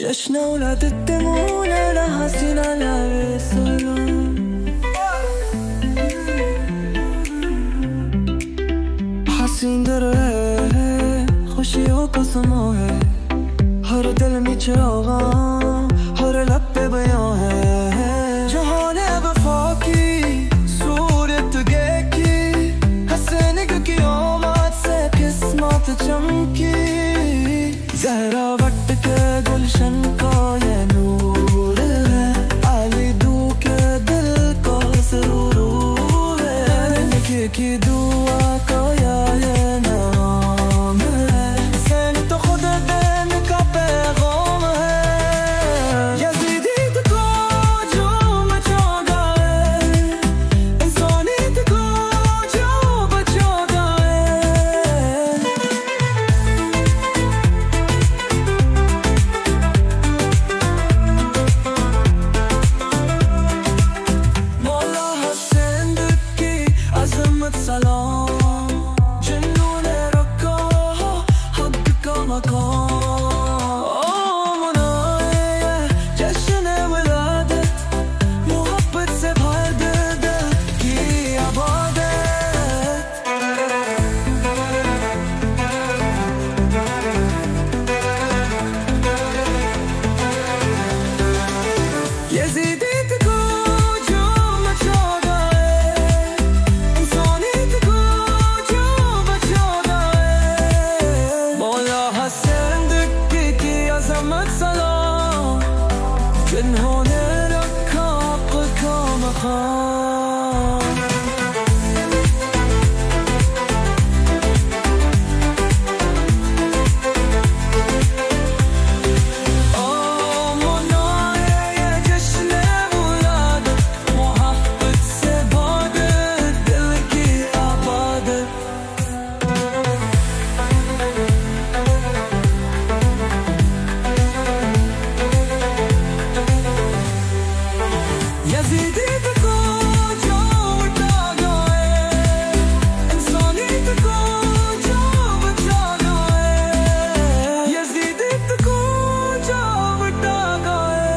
جشن ولادتمون لحسین علیه السلام حسین داره خوشی و قسمه هر دل می چراغم هر لب به بیانه جهانه بفاکی صورت گکی حسین که آمد سه قسمت چمکی زهرا وقت که گلشن کا یه نور ہے علی دو که دل کا سرور ہے نکی کی دعا کا یه نام ہے حسین تو خود دن کا پیغام ہے یزیدی تو جو مچا گئے انسانی تو جو بچا گئے مولا حسین کی عظمت سلام جنون رکا حق کا مقام منائے جشن ولادت محبت سے بھر دل کی عبادت یزیدی تو جو مچا گئے انسانی تو جو بچا گئے مولا حسین کی عظمت سلام جنہوں نے رکھا حق کا مقام منائے جشن ولادت محبت سے بھر دل کی عبادت یزیدی تو جو اٹھا گئے انسانی تو جو بچا گئے یزیدی تو جو اٹھا گئے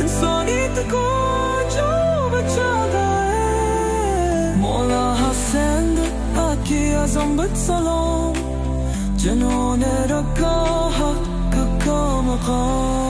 انسانی تو جو بچا گئے مولا حسین کی عظمت سلام جنہوں نے رکھا حق کا مقام